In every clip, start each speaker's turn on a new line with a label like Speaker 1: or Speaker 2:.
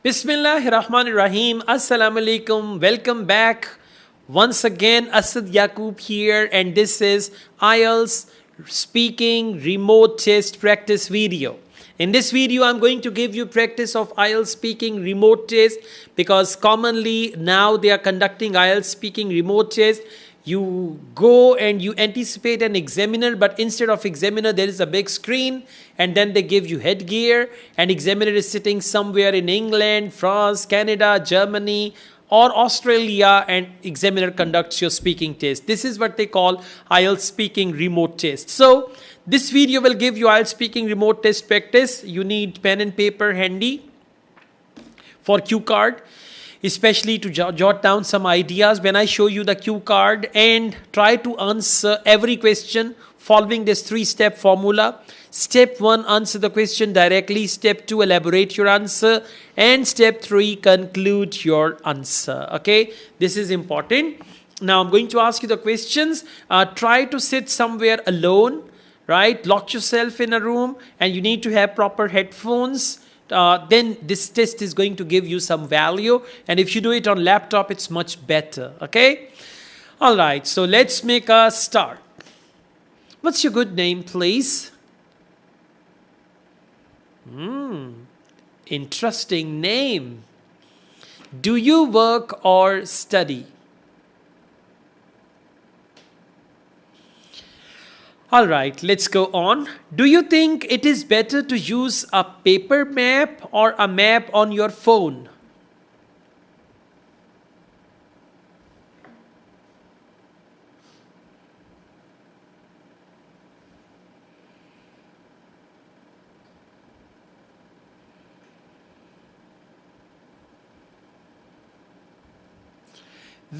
Speaker 1: Bismillahirrahmanirrahim. Assalamu alaikum. Welcome back. Once again, Asad Yaqub here, and this is IELTS speaking remote test practice video. In this video, I'm going to give you practice of IELTS speaking remote test because commonly now they are conducting IELTS speaking remote test. You go and you anticipate an examiner, but instead of examiner, there is a big screen, and then they give you headgear, and examiner is sitting somewhere in England, France, Canada, Germany, or Australia, and examiner conducts your speaking test. This is what they call IELTS speaking remote test. So this video will give you IELTS speaking remote test practice. You need pen and paper handy for cue card, especially to jot down some ideas when I show you the cue card, and try to answer every question following this three-step formula. Step 1, answer the question directly. Step 2, elaborate your answer. And step 3, conclude your answer. Okay, this is important. Now I'm going to ask you the questions. Try to sit somewhere alone, right? Lock yourself in a room, and you need to have proper headphones. Then this test is going to give you some value, and if you do it on laptop, it's much better. Okay, all right, so let's make a start. What's your good name, please? Interesting name. Do you work or study? All right, let's go on. Do you think it is better to use a paper map or a map on your phone?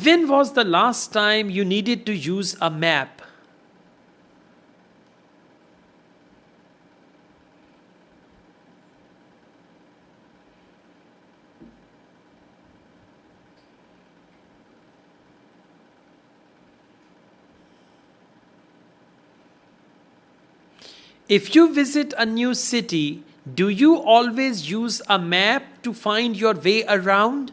Speaker 1: When was the last time you needed to use a map? If you visit a new city, do you always use a map to find your way around?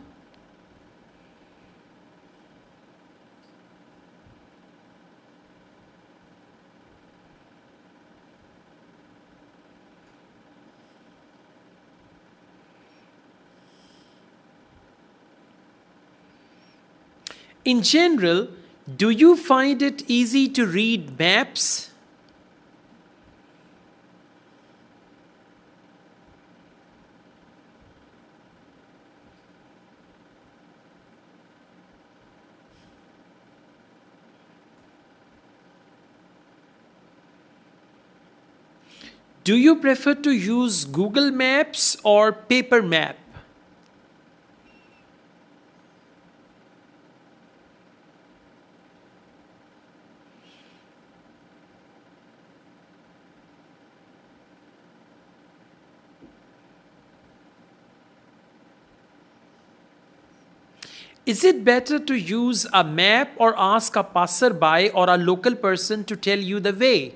Speaker 1: In general, do you find it easy to read maps? Do you prefer to use Google Maps or paper map? Is it better to use a map or ask a passerby or a local person to tell you the way?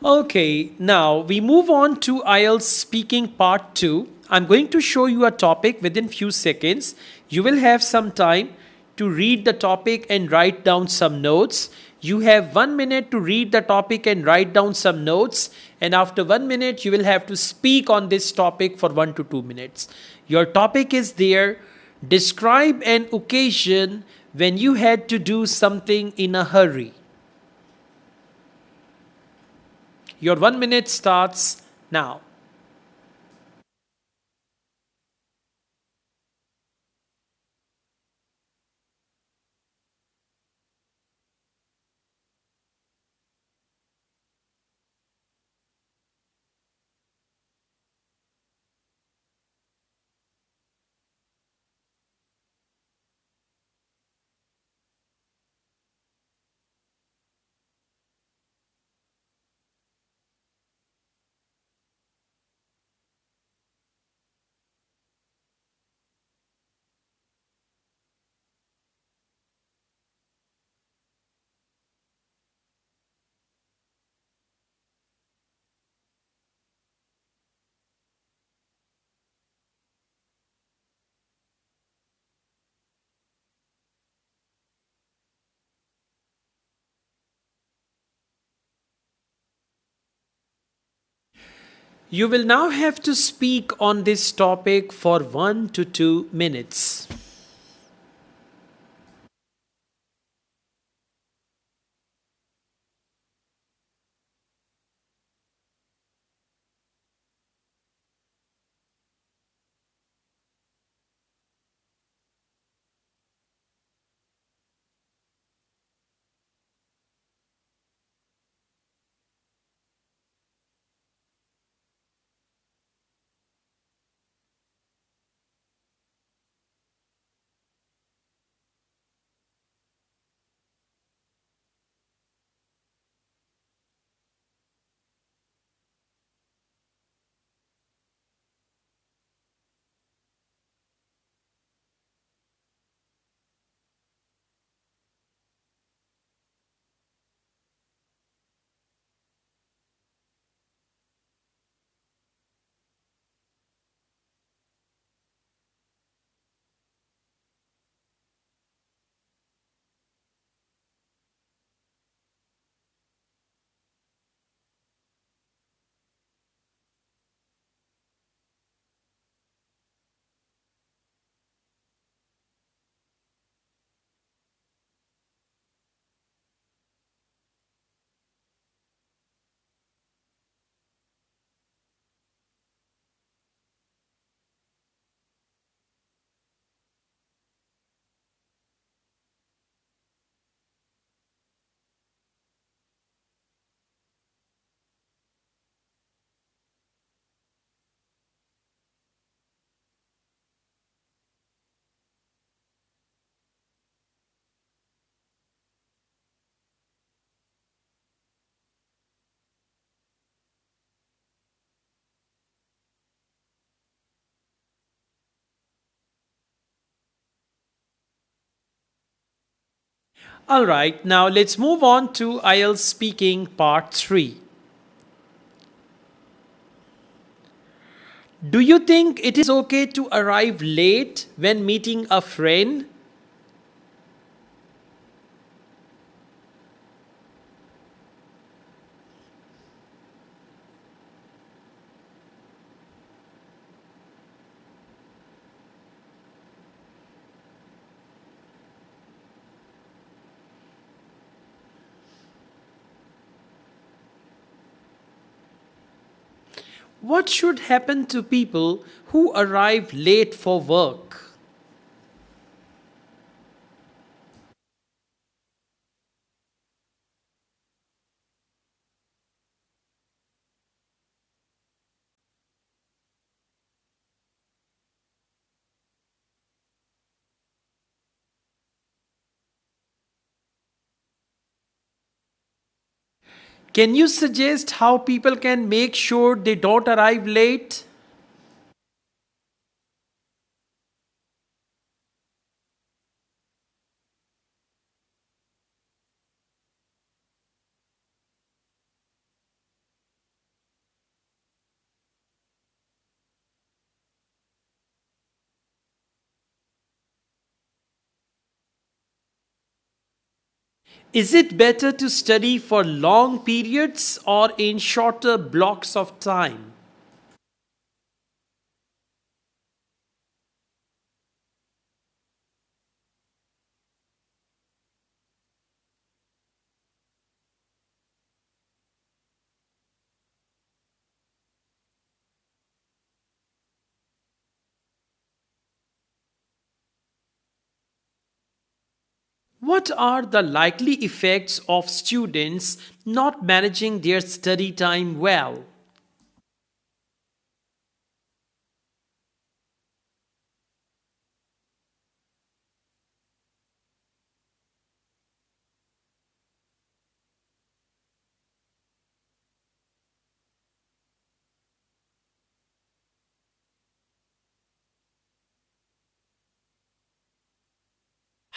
Speaker 1: Okay, now we move on to IELTS speaking part 2. I'm going to show you a topic within few seconds. You will have some time to read the topic and write down some notes. You have 1 minute to read the topic and write down some notes, and after 1 minute you will have to speak on this topic for 1 to 2 minutes. Your topic is there. Describe an occasion when you had to do something in a hurry. Your 1 minute starts now. You will now have to speak on this topic for 1 to 2 minutes. Alright, now let's move on to IELTS speaking part 3. Do you think it is okay to arrive late when meeting a friend? What should happen to people who arrive late for work? Can you suggest how people can make sure they don't arrive late? Is it better to study for long periods or in shorter blocks of time? What are the likely effects of students not managing their study time well?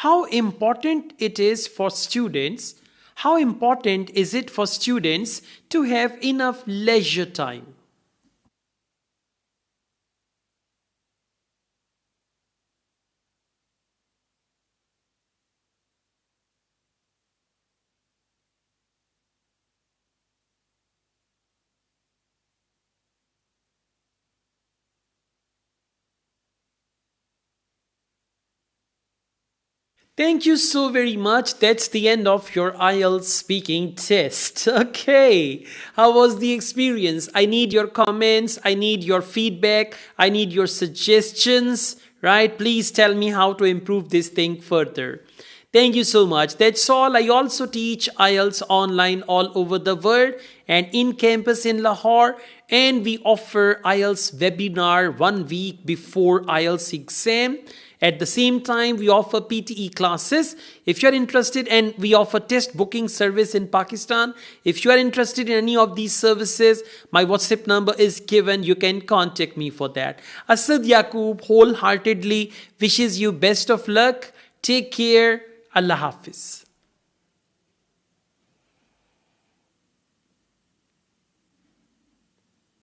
Speaker 1: How important it is for students? How important is it for students to have enough leisure time? Thank you so very much. That's the end of your IELTS speaking test. Okay. How was the experience? I need your comments. I need your feedback. I need your suggestions, right? Please tell me how to improve this thing further. Thank you so much. That's all. I also teach IELTS online all over the world and in campus in Lahore. And we offer IELTS webinar 1 week before IELTS exam. At the same time, we offer PTE classes. If you're interested, and we offer test booking service in Pakistan. If you are interested in any of these services, my WhatsApp number is given. You can contact me for that. Asad Yaqub wholeheartedly wishes you best of luck. Take care. Allah Hafiz.